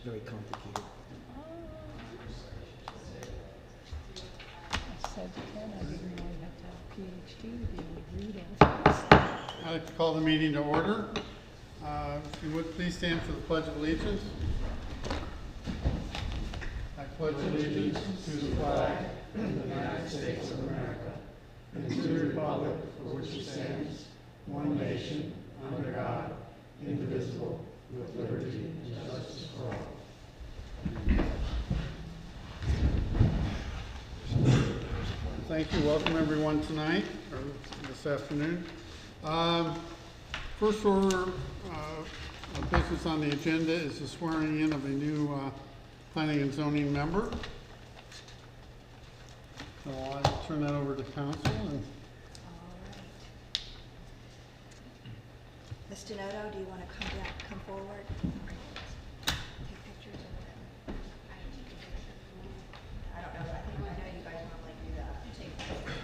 very complicated. I said to Ken, I didn't know you had to have a PhD to be able to read all this. I'd like to call the meeting to order. If you would please stand for the Pledge of Allegiance. I pledge allegiance to the flag of the United States of America and to the republic for which it stands, one nation, under God, indivisible, with liberty and justice for all. Thank you. Welcome everyone tonight, or this afternoon. First order of business on the agenda is the swearing in of a new planning and zoning member. So I'll turn that over to council. And All right. Ms. Donato, do you want to come forward? Take pictures or whatever. I don't know, I know you guys normally do that. Take pictures.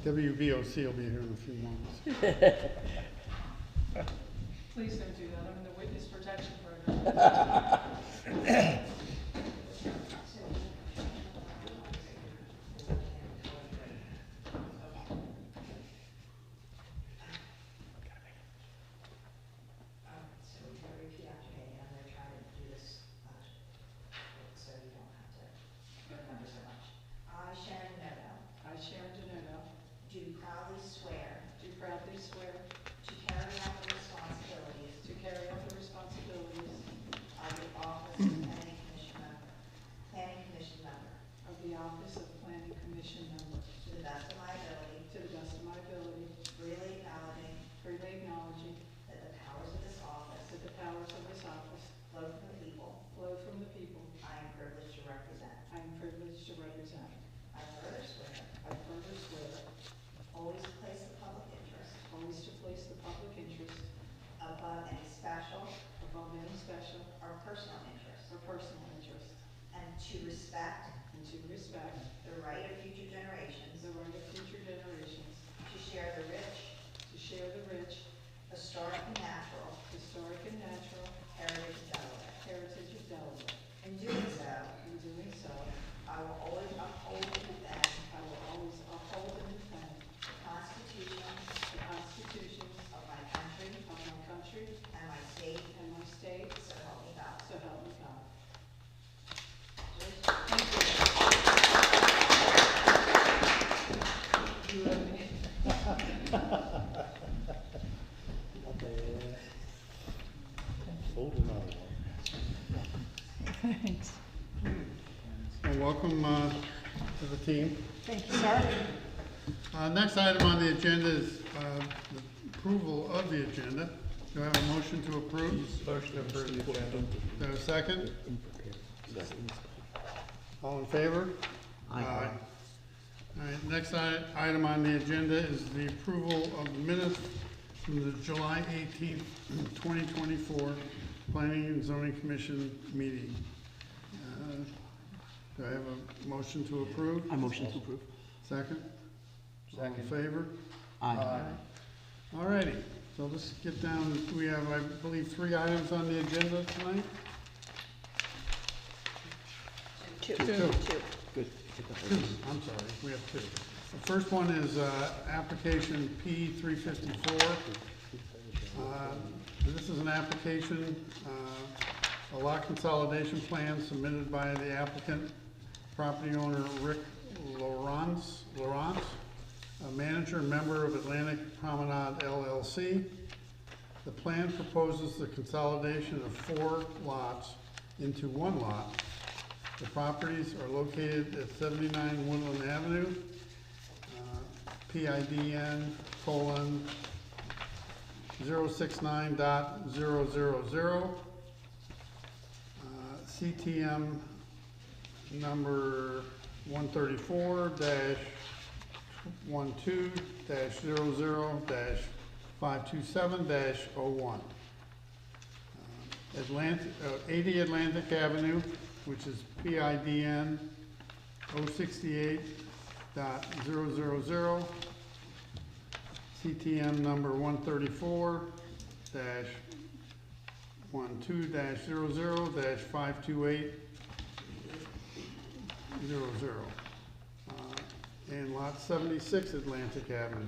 WVOC will be here in a few moments. Please don't do that, I'm in the witness protection program. So you're going to repeat after me, and I'm going to try to do this so you don't have to remember so much. I, Sharon Donato, I, Sharon Donato, do proudly swear do proudly swear to carry out the responsibilities to carry out the responsibilities of the office of planning commission member, of the office of planning commission member to the best of my ability, to the best of my ability, freely acknowledging that that the powers of this office the powers of this office flow from the people flow from the people I am privileged to represent. I am privileged to represent. I further swear I further swear always to place the public interest always to place the public interest above any special above any special or personal interest, or personal interest, and to respect and to respect the right of future generations the right of future generations to share the rich, historic and natural heritage of Delaware. In doing so, I will always uphold and defend I will always uphold and defend the Constitution the of my country country and my state, and my state, so help me God. so help me God. You have any? Hold another one. Thanks. Well, welcome to the team. Thank you, sir. Next item on the agenda is the approval of the agenda. Do I have a motion to approve? Motion to approve the agenda. Do I have a second? All in favor? Aye. All right, next item on the agenda is the approval of the minutes from the July 18th, 2024 Planning and Zoning Commission meeting. Do I have a motion to approve? I motion to approve. Second? All in favor? Aye. All righty, so let's get down, we have, I believe, 3 items on the agenda tonight. Two. Two. Good. I'm sorry, we have 2. The first one is application P354. This is an application, a lot consolidation plan submitted by the applicant, property owner Rick Lawrence, a manager and member of Atlantic Promenade LLC. The plan proposes the consolidation of 4 lots into 1 lot. The properties are located at 79 Woodland Avenue, PIDN: 069.000, CTM number 134-12-00-527-01. 80 Atlantic Avenue, which is PIDN 068.000, CTM number 134-12-00-52800. And lot 76 Atlantic Avenue,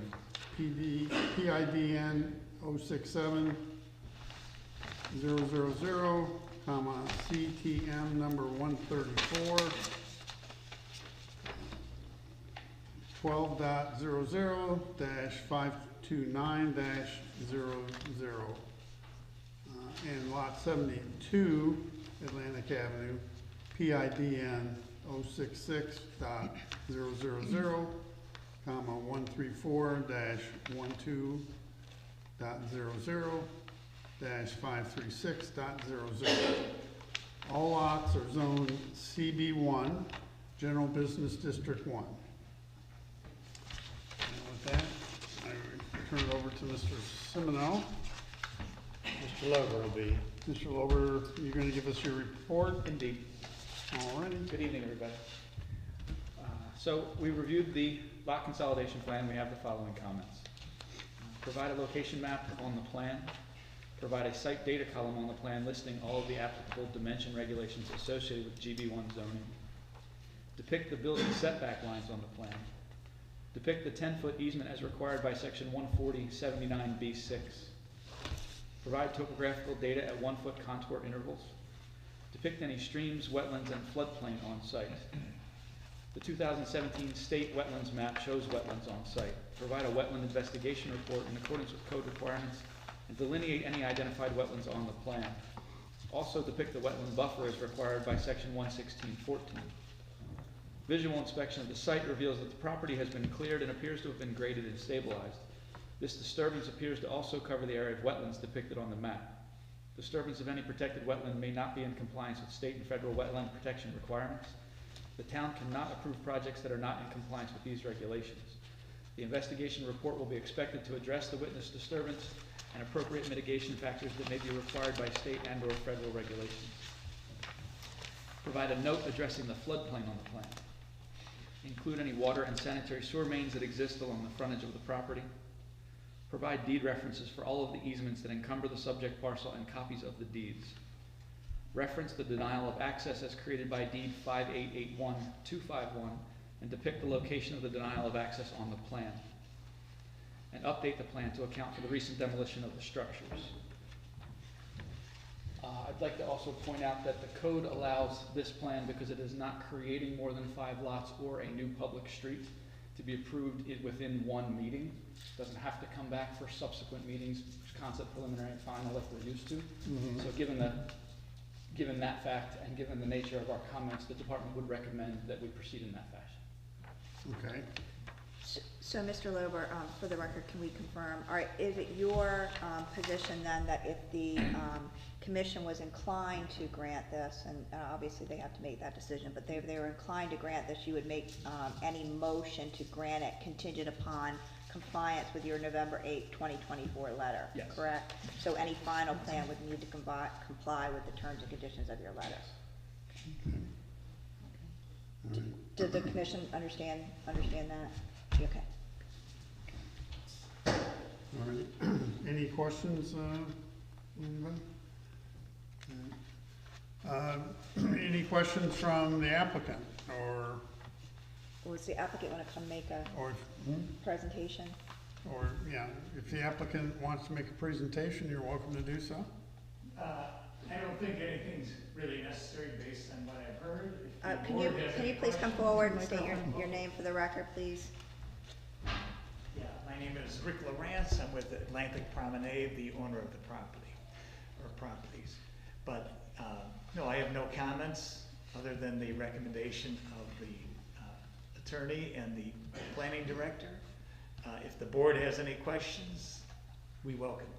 PIDN 067-000, comma, CTM number 134, 12.00-529-00. And lot 72 Atlantic Avenue, PIDN 066.000, comma, 134-12.00-536.00. All lots are zoned CB1, General Business District 1. And with that, I turn it over to Mr. Semino. Mr. Lover will be. Mr. Lober, you're going to give us your report? Indeed. All righty. Good evening, everybody. So we reviewed the lot consolidation plan. We have the following comments. Provide a location map on the plan. Provide a site data column on the plan listing all of the applicable dimension regulations associated with GB1 zoning. Depict the building setback lines on the plan. Depict the 10-foot easement as required by section 140-79B6. Provide topographical data at 1-foot contour intervals. Depict any streams, wetlands, and floodplain on site. The 2017 state wetlands map shows wetlands on site. Provide a wetland investigation report in accordance with code requirements and delineate any identified wetlands on the plan. Also depict the wetland buffer as required by section 116.14. Visual inspection of the site reveals that the property has been cleared and appears to have been graded and stabilized. This disturbance appears to also cover the area of wetlands depicted on the map. Disturbance of any protected wetland may not be in compliance with state and federal wetland protection requirements. The town cannot approve projects that are not in compliance with these regulations. The investigation report will be expected to address the witness disturbance and appropriate mitigation factors that may be required by state and/or federal regulations. Provide a note addressing the floodplain on the plan. Include any water and sanitary sewer mains that exist along the frontage of the property. Provide deed references for all of the easements that encumber the subject parcel and copies of the deeds. Reference the denial of access as created by deed 5881251 and depict the location of the denial of access on the plan. And update the plan to account for the recent demolition of the structures. I'd like to also point out that the code allows this plan, because it is not creating more than 5 lots or a new public street, to be approved within one meeting. Doesn't have to come back for subsequent meetings, concept, preliminary, and final, like we're used to. So given that fact and given the nature of our comments, the department would recommend that we proceed in that fashion. Okay. So, Mr. Lober, for the record, can we confirm, is it your position then that if the commission was inclined to grant this, and obviously they have to make that decision, but if they were inclined to grant this, you would make any motion to grant it contingent upon compliance with your November 8, 2024 letter? Yes. Correct? So any final plan would need to comply with the terms and conditions of your letter? Did the commission understand that? Okay. All right. Any questions, anybody? Any questions from the applicant or Does the applicant want to come make a presentation? Or, yeah, if the applicant wants to make a presentation, you're welcome to do so. I don't think anything's really necessary based on what I've heard. If the Can board has you any please come questions- forward and state your name for the record, please? Yeah, my name is Rick Lawrence. I'm with Atlantic Promenade, the owner of the property, or properties. But, no, I have no comments other than the recommendation of the attorney and the planning director. If the board has any questions, we welcome them.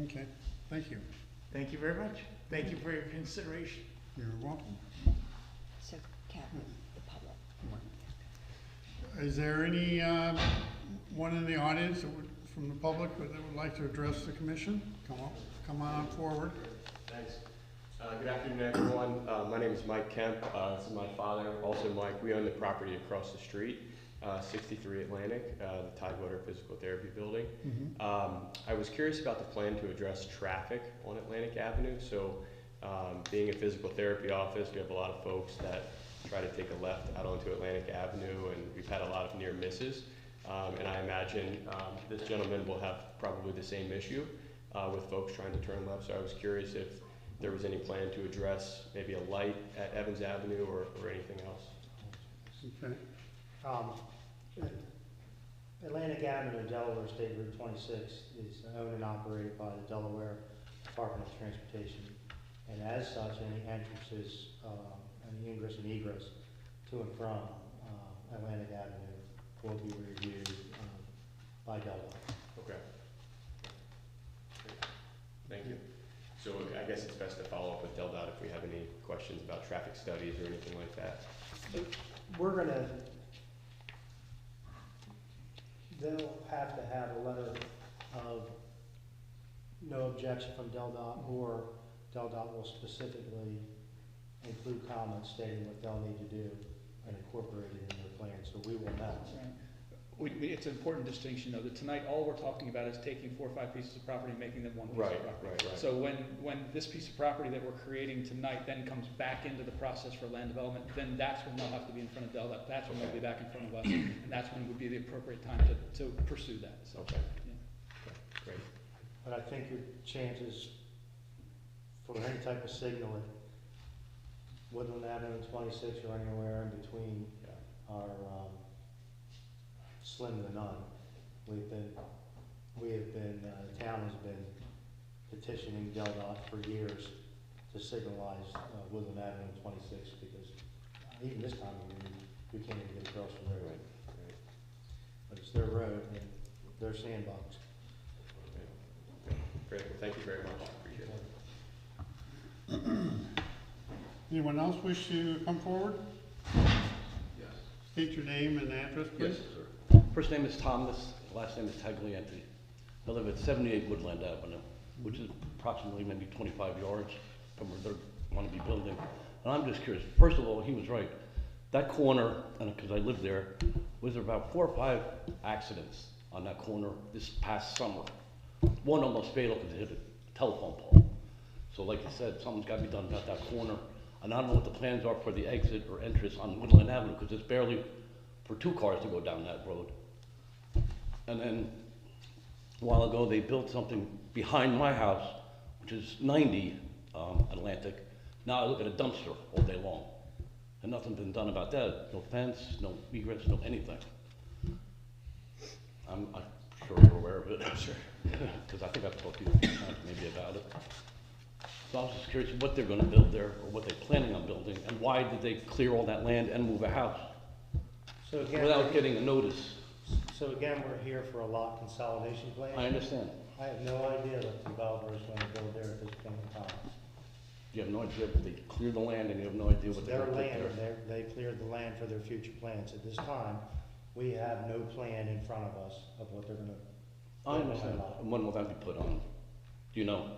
Okay, thank you. Thank you very much. Thank you for your consideration. You're welcome. So, Catherine, the public. Is there any one in the audience from the public that would like to address the commission? Come on forward. Thanks. Good afternoon, everyone. My name is Mike Kemp. This is my father, also Mike. We own the property across the street. 63 Atlantic, the Tidewater Physical Therapy Building. Mhm. I was curious about the plan to address traffic on Atlantic Avenue. So, being a physical therapy office, we have a lot of folks that try to take a left out onto Atlantic Avenue, and we've had a lot of near misses. And I imagine this gentleman will have probably the same issue with folks trying to turn left. So I was curious if there was any plan to address maybe a light at Evans Avenue or anything else. Okay. Atlantic Avenue, Delaware State Route 26 is owned and operated by the Delaware Department of Transportation. And as such, any entrances, any ingress and egress to and from Atlantic Avenue will be reviewed by Delaware. Okay. Great. Thank you. So I guess it's best to follow up with DelDOT if we have any questions about traffic studies or anything like that. We're gonna, they'll have to have a letter of no objection from DelDOT, or DelDOT will specifically include comments stating what they'll need to do and incorporate it in their plan, so we will know. It's an important distinction, though, that tonight, all we're talking about is taking 4 or 5 pieces of property and making them one piece of property. Right. So when this piece of property that we're creating tonight then comes back into the process for land development, then that's when they'll have to be in front of DelDOT, that's when they'll be back in front of us, and that's when would be the appropriate time to pursue that, so. Okay. Yeah. Okay, great. But I think your chances for any type of signal at Woodland Avenue 26 or anywhere in between are slim to none. The town has been petitioning DelDOT for years to signalize Woodland Avenue 26, because even this time of year, you can't even get across the road. Right. But it's their road and their sandbox. Okay. Great. Well, thank you very much. Appreciate it. Anyone else wish to come forward? Yes. State your name and address, Yes, please. sir. First name is Thomas, last name is Taglienti. I live at 78 Woodland Avenue, which is approximately maybe 25 yards from where they want to be building. And I'm just curious, first of all, he was right. That corner, and because I lived there, was there about 4 or 5 accidents on that corner this past summer. One almost fatal because it hit a telephone pole. So like you said, something's got to be done about that corner. And I don't know what the plans are for the exit or entrance on Woodland Avenue, because it's barely for 2 cars to go down that road. And then a while ago, they built something behind my house, which is 90 Atlantic. Now I look at a dumpster all day long, and nothing's been done about that. No fence, no egress, no anything. I'm sure you're aware of it. Sure. Because I think I've talked to you a few times maybe about it. So I was just curious what they're going to build there, or what they're planning on building, and why did they clear all that land and move a house So again, without getting a notice? So again, we're here for a lot consolidation plan. I understand. I have no idea what the developer is going to build there at this point in time. You have no idea, but they cleared the land and you have no idea It's what they're their going to land, put there. and they cleared the land for their future plans. At this time, we have no plan in front of us of what they're gonna. I understand. And when will that be put on? Do you know?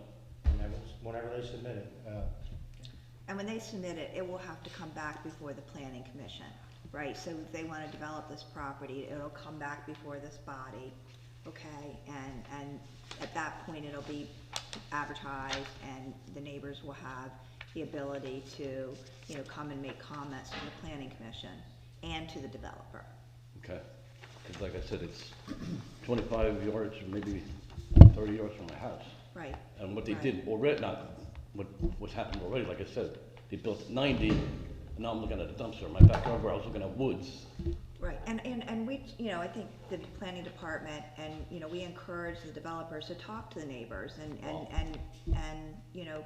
Whenever they submit it. And when they submit it, it will have to come back before the planning commission, right? So if they want to develop this property, it'll come back before this body, okay? And at that point, it'll be advertised, and the neighbors will have the ability to, come and make comments to the planning commission and to the developer. Okay. Because like I said, it's 25 yards or maybe 30 yards from my house. Right. And what they Right. did already, not what's happened already, like I said, they built 90, and now I'm looking at a dumpster in my backyard where I was looking at woods. Right, and we, I think the planning department and, we encourage the developers to talk to the neighbors and,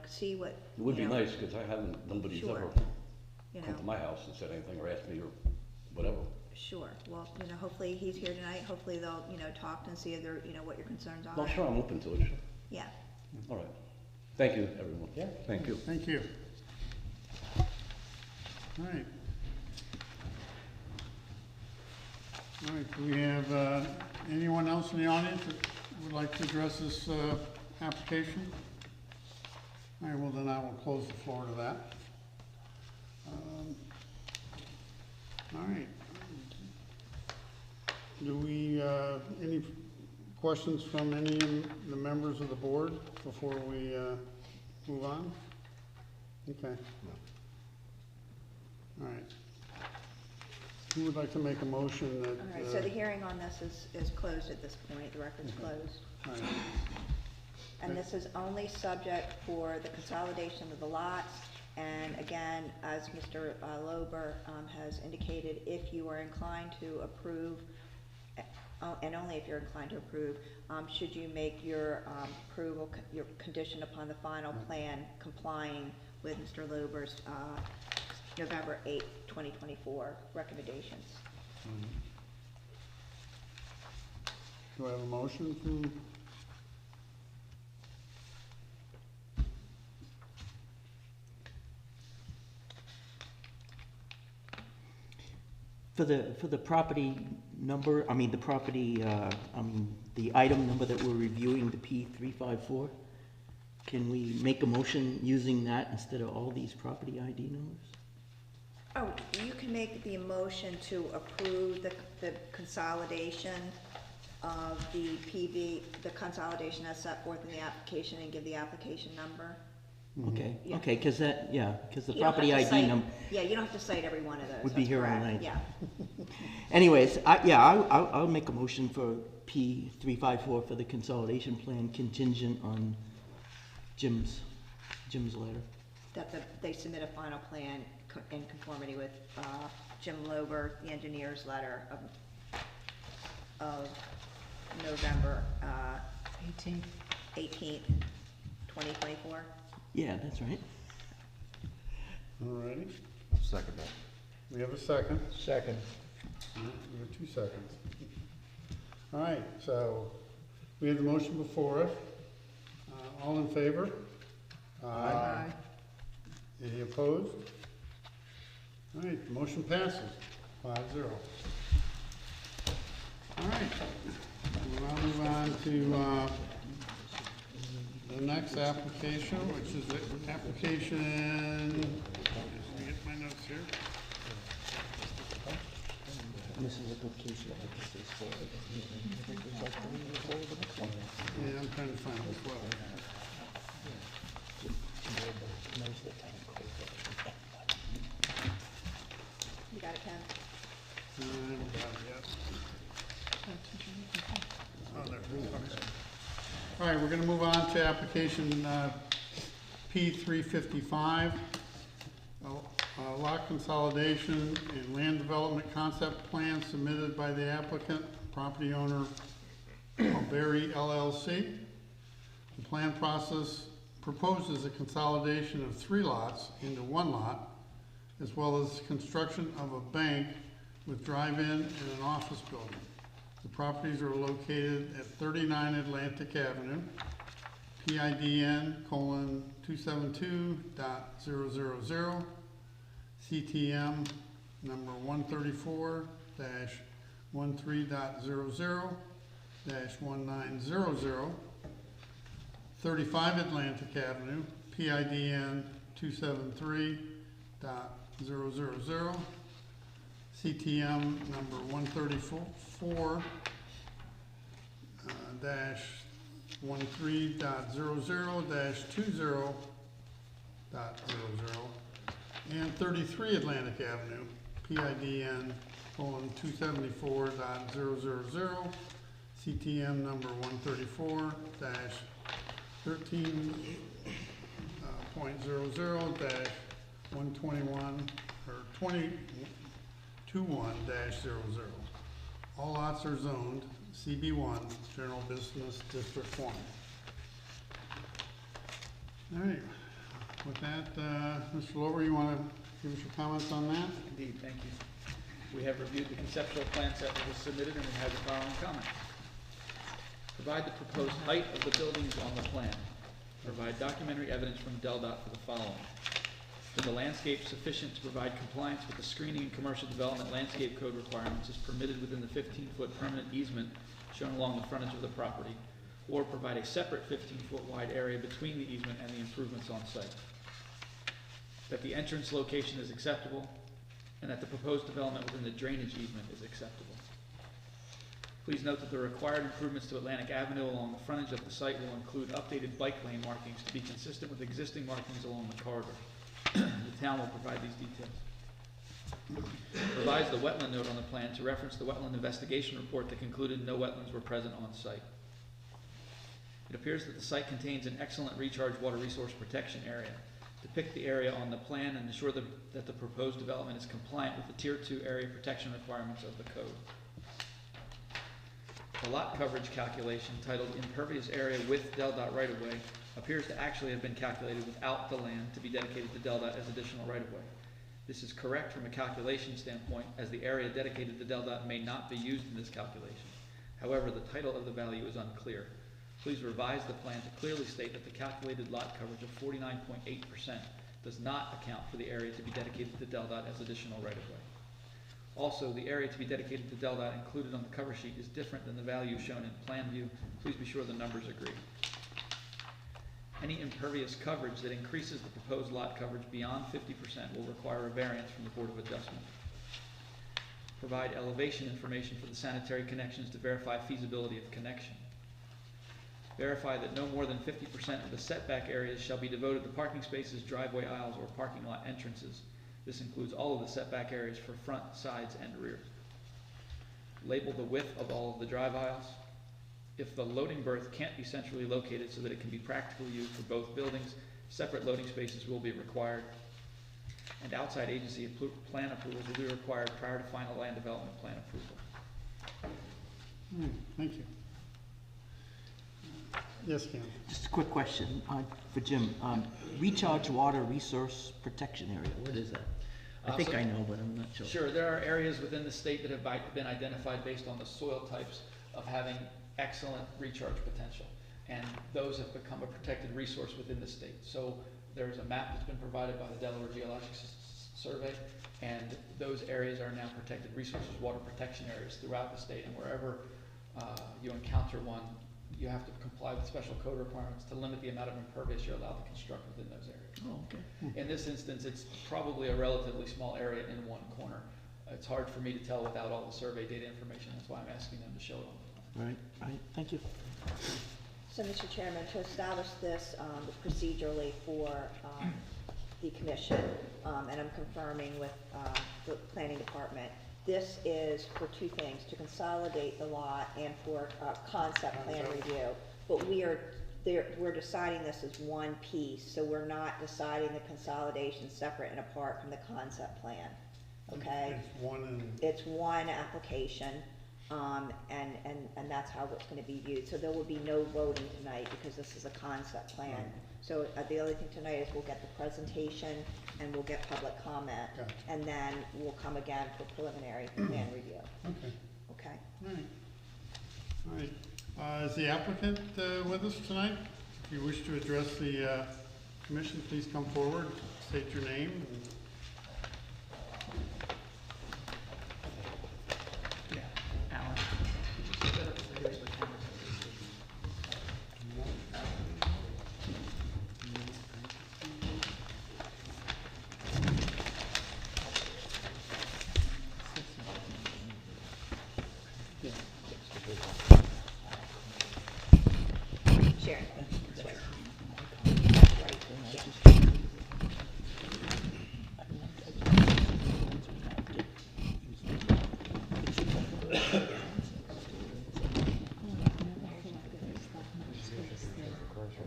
see what. It would be nice, because I haven't, nobody's Sure. ever come to my house and said anything or asked me or whatever. Sure, well, hopefully he's here tonight, hopefully they'll, talk and see if they're, what your concerns are. No, sure, I'm open to it. Yeah. All right. Thank you, everyone. Yeah. Thank you. Thank you. All right. All right, do we have anyone else in the audience that would like to address this application? All right, well then I will close the floor to that. All right. do we, any questions from any of the members of the board before we, move on? Okay. All right. Who would like to make a motion that? All right, so the hearing on this is closed at this point, the record's closed. All right. And this is only subject for the consolidation of the lots. And again, as Mr. Lober has indicated, if you are inclined to approve, and only if you're inclined to approve, should you make your approval, your condition upon the final plan complying with Mr. Lober's November 8th, 2024 recommendations. Do I have a motion from? For the property number, I mean, the property, the item number that we're reviewing, the P354, can we make a motion using that instead of all these property ID numbers? Oh, you can make the motion to approve the consolidation of the the consolidation as set forth in the application and give the application number. Okay, Yeah. okay, because the You don't property have to ID cite- number Yeah, you don't have to cite every one of those. would be that's here all correct. night. Yeah. Anyways, I'll make a motion for P354 for the consolidation plan contingent on Jim's letter. That they submit a final plan in conformity with Jim Lober, the engineer's letter of November 18th. 18th, 2024. Yeah, that's right. All righty. Second that. We have a second. Second. All right, we have 2 seconds. All right, so we have the motion before us. All in favor? Aye. Any opposed? All right, the motion passes 5-0. All right, we'll now move on to the next application, which is the application, let me get my notes here. This is a application that this is for. Yeah, I'm trying to find it as well. You got it, Ken? I haven't got it yet. Oh, there, okay. All right, we're gonna move on to application P355, lot consolidation and land development concept plan submitted by the applicant, property owner, Berry LLC. The plan process proposes a consolidation of 3 lots into 1 lot, as well as construction of a bank with drive-in and an office building. The properties are located at 39 Atlantic Avenue, PIDN: 272.000, CTM number 134-13.00-1900, 35 Atlantic Avenue, PIDN: 273.000, CTM number 134-13.00-20.00, and 33 Atlantic Avenue, PIDN: 274.000, CTM number 134-13.00-121 or 2021-00. All lots are zoned CB1, General Business District 1. All right, with that, Mr. Lober, you want to give us your comments on that? Indeed, thank you. We have reviewed the conceptual plan set that was submitted and we have the following comments. Provide the proposed height of the buildings on the plan. Provide documentary evidence from DelDOT for the following. Is the landscape sufficient to provide compliance with the screening and commercial development landscape code requirements as permitted within the 15-foot permanent easement shown along the frontage of the property, or provide a separate 15-foot wide area between the easement and the improvements on site? That the entrance location is acceptable, and that the proposed development within the drainage easement is acceptable. Please note that the required improvements to Atlantic Avenue along the frontage of the site will include updated bike lane markings to be consistent with existing markings along the corridor. The town will provide these details. Revise the wetland note on the plan to reference the wetland investigation report that concluded no wetlands were present on site. It appears that the site contains an excellent recharge water resource protection area. Depict the area on the plan and ensure that the proposed development is compliant with the Tier 2 area protection requirements of the code. The lot coverage calculation titled Impervious Area with DelDOT right-of-way appears to actually have been calculated without the land to be dedicated to DelDOT as additional right-of-way. This is correct from a calculation standpoint, as the area dedicated to DelDOT may not be used in this calculation. However, the title of the value is unclear. Please revise the plan to clearly state that the calculated lot coverage of 49.8% does not account for the area to be dedicated to DelDOT as additional right-of-way. Also, the area to be dedicated to DelDOT included on the cover sheet is different than the value shown in plan view. Please be sure the numbers agree. Any impervious coverage that increases the proposed lot coverage beyond 50% will require a variance from the Board of Adjustment. Provide elevation information for the sanitary connections to verify feasibility of connection. Verify that no more than 50% of the setback areas shall be devoted to parking spaces, driveway aisles, or parking lot entrances. This includes all of the setback areas for front, sides, and rear. Label the width of all of the drive aisles. If the loading berth can't be centrally located so that it can be practically used for both buildings, separate loading spaces will be required. And outside agency plan approvals will be required prior to final land development plan approval. All right, thank you. Yes, Ken? Just a quick question for Jim. Recharge water resource protection area, what is that? I think So- I know, but I'm not sure. Sure, there are areas within the state that have been identified based on the soil types of having excellent recharge potential. And those have become a protected resource within the state. So there's a map that's been provided by the Delaware Geologic Survey, and those areas are now protected resources, water protection areas throughout the state. And wherever you encounter one, you have to comply with special code requirements to limit the amount of impervious you're allowed to construct within those areas. Oh, okay. In this instance, it's probably a relatively small area in one corner. It's hard for me to tell without all the survey data information. That's why I'm asking them to show it on the plan. Right, thank you. So, Mr. Chairman, to establish this procedurally for the commission, and I'm confirming with the planning department, this is for two things: to consolidate the lot and for concept plan review. But we're deciding this as one piece, so we're not deciding the consolidation separate and apart from the concept plan. Okay? It's one application. And that's how it's gonna be viewed. So there will be no voting tonight because this is a concept plan. So the only thing tonight is we'll get the presentation and we'll get public comment. Gotcha. And then we'll come again for preliminary plan review. Okay, Okay? all right. All right, is the applicant with us tonight? If you wish to address the commission, please come forward, state your name. Alan, could you set up the video so the cameras Sharon. That's right.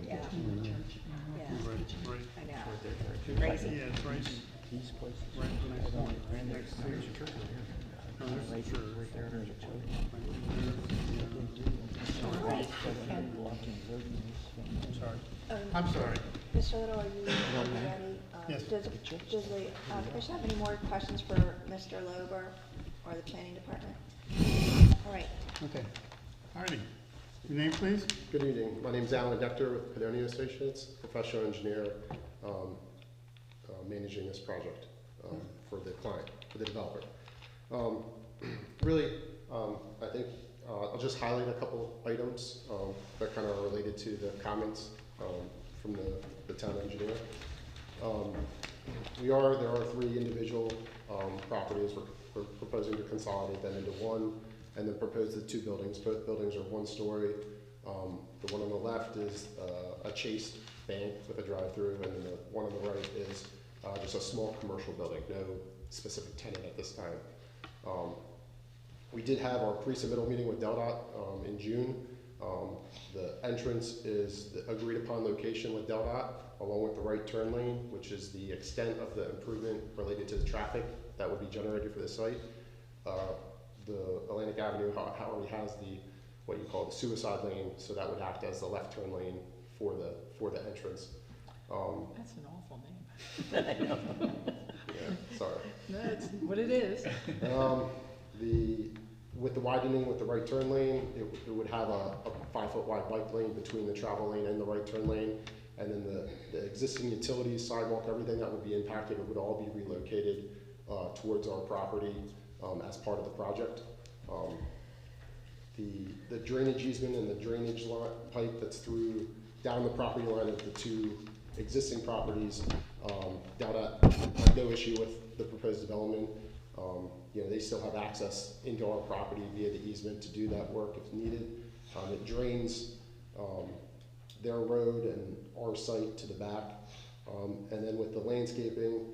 Yeah. Yeah, Right, I know. Crazy. yeah, it's right, These places. right next door. Right next to the church. No, there's Right the church. right there, there's a church. Right. I'm sorry. Um, I'm sorry. Mr. Little, are you ready? Yes. Does the commission have any more questions for Mr. Lober or the planning department? All right. Okay, all righty. Your name, please? Good evening. My name is Alan Dector with Pedoni Associates, professional engineer managing this project for the client, for the developer. Really, I think I'll just highlight a couple items that kind of are related to the comments from the town engineer. There are three individual properties. We're proposing to consolidate them into one. and then propose the two buildings. Both buildings are 1 story. The one on the left is a Chase bank with a drive-through, and then the one on the right is just a small commercial building, no specific tenant at this time. We did have our pre-submittal meeting with DelDOT in June. The entrance is the agreed upon location with DelDOT, along with the right turn lane, which is the extent of the improvement related to the traffic that would be generated for the site. The Atlantic Avenue already has what you call the suicide lane, so that would act as the left turn lane for the entrance. That's an awful name. Yeah, sorry. That's what it is. With the widening with the right turn lane, it would have a 5-foot wide bike lane between the travel lane and the right turn lane. And then the existing utilities, sidewalk, everything that would be impacted, it would all be relocated towards our property as part of the project. The drainage easement and the drainage pipe that's through down the property line of the two existing properties, DelDOT had no issue with the proposed development. They still have access into our property via the easement to do that work if needed. It drains their road and our site to the back. And then with the landscaping,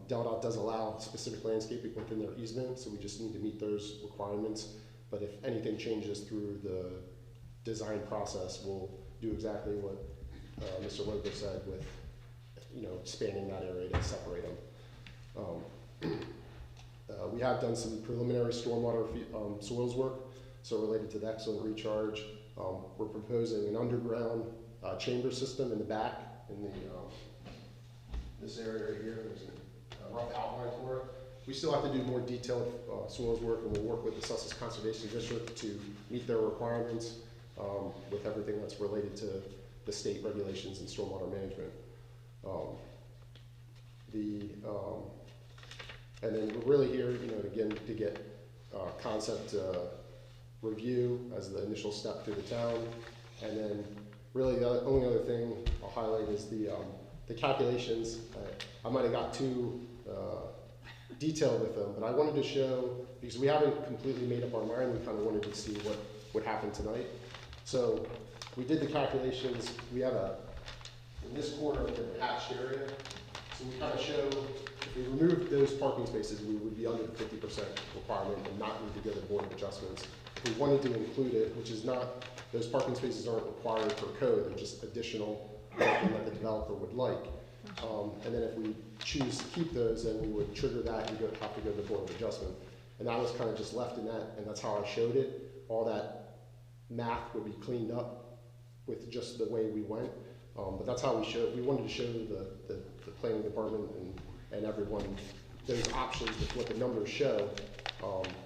DelDOT does allow specific landscaping within their easement, so we just need to meet those requirements. But if anything changes through the design process, we'll do exactly what Mr. Lober said with, expanding that area to separate them. We have done some preliminary stormwater soils work, so related to the excellent recharge. We're proposing an underground chamber system in the back, in this area right here. There's a rough outline for it. We still have to do more detailed soils work, and we'll work with the Sussex Conservation District to meet their requirements with everything that's related to the state regulations and stormwater management. And then we're really here, again, to get concept review as the initial step through the town. And then really the only other thing I'll highlight is the calculations. I might have got too detailed with them, but I wanted to show, because we haven't completely made up our mind, we kind of wanted to see what would happen tonight. So we did the calculations. We have in this corner, the hatched area. So we kind of show, if we remove those parking spaces, we would be under the 50% requirement and not need to go to Board of Adjustments. If we wanted to include it, which is not, those parking spaces aren't required for code, they're just additional parking that the developer would like. And then if we choose to keep those, then we would trigger that and have to go to the Board of Adjustment. And that was kind of just left in that, and that's how I showed it. All that math would be cleaned up with just the way we went. But that's how we wanted to show the planning department and everyone those options with what the numbers show.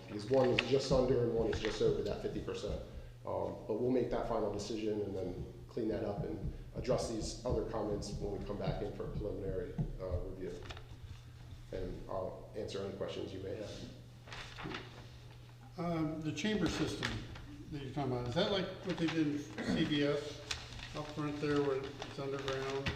Because one is just under and one is just over that 50%. But we'll make that final decision and then clean that up and address these other comments when we come back in for a preliminary review. And I'll answer any questions you may have. The chamber system that you're talking about, is that like what they did in CVS up front there where it's underground?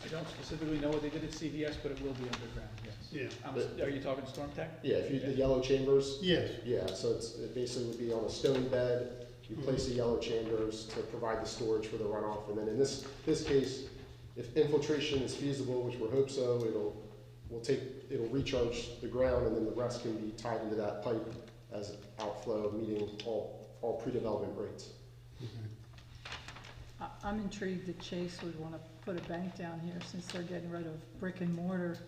I don't specifically know what they did at CVS, but it will be underground, yes. Yeah. Are you talking StormTech? Yeah, the yellow chambers. Yes. Yeah, so it basically would be on a stone bed. You place the yellow chambers to provide the storage for the runoff, and then in this case, if infiltration is feasible, which we hope so, it'll recharge the ground, and then the rest can be tied into that pipe as outflow, meeting all pre-development rates. I'm intrigued that Chase would want to put a bank down here since they're getting rid of brick and mortar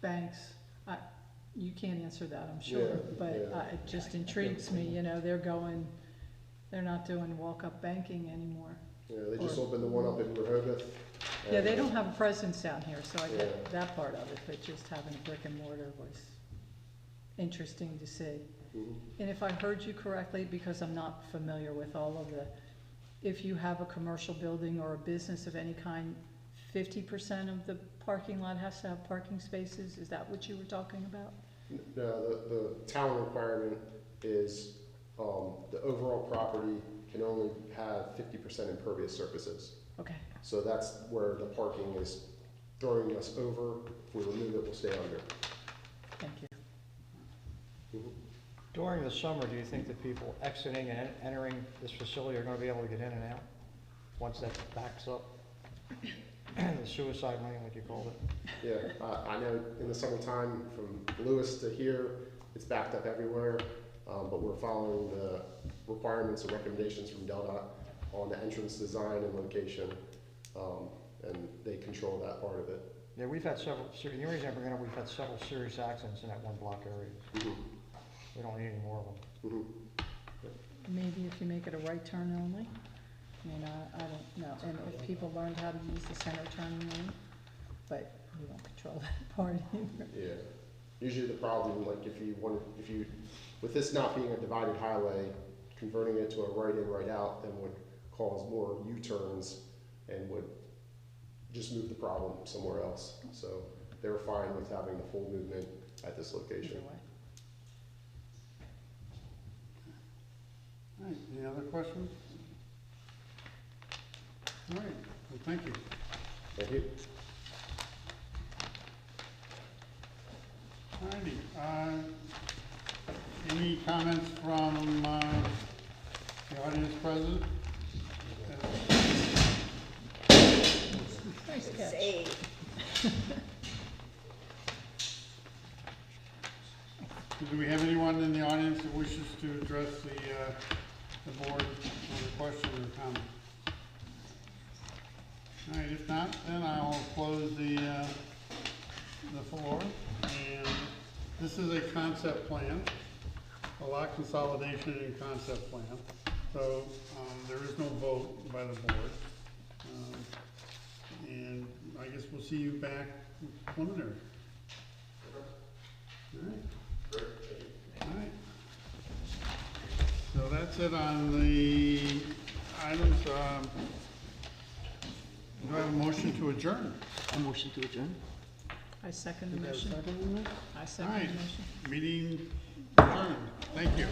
banks. You can't answer that, I'm sure, but it just intrigues me, they're not doing walk-up banking anymore. Yeah, they just opened the one up in Rehoboth. Yeah, they don't have a presence down here, so I get that part of it, but just having a brick and mortar was interesting to see. And if I heard you correctly, because I'm not familiar with all of if you have a commercial building or a business of any kind, 50% of the parking lot has to have parking spaces? Is that what you were talking about? No, the town requirement is the overall property can only have 50% impervious surfaces. Okay. So that's where the parking is throwing us over. If we remove it, we'll stay under. Thank you. During the summer, do you think that people exiting and entering this facility are gonna be able to get in and out, once that backs up? The suicide lane, like you called it? Yeah, I know in the summertime from Lewis to here, it's backed up everywhere, but we're following the requirements and recommendations from DelDOT on the entrance design and location, and they control that part of it. Yeah, we've had several, the only reason I bring it up, we've had several serious accidents in that one block area. Mhm. We don't need any more of them. Mhm. Maybe if you make it a right turn only, I don't know, and if people learned how to use the center turn lane, but we don't control that part either. Yeah, usually the problem, like with this not being a divided highway, converting it to a right in, right out, then would cause more U-turns and would just move the problem somewhere else. So they're fine with having the full movement at this location. Either way. All right, any other questions? All right, well, thank you. Thank you. All righty, any comments from, the audience present? Nice catch. Save. Do we have anyone in the audience that wishes to address the board on a question or comment? All right, if not, then I'll close the floor. And this is a concept plan, a lot consolidation and concept plan. So, there is no vote by the board. And I guess we'll see you back preliminary. All right. All right. So that's it on the items. Do I have a motion to adjourn? A motion to adjourn? I second the You got a motion. second on that? I All second right, the motion. meeting adjourned. Thank you.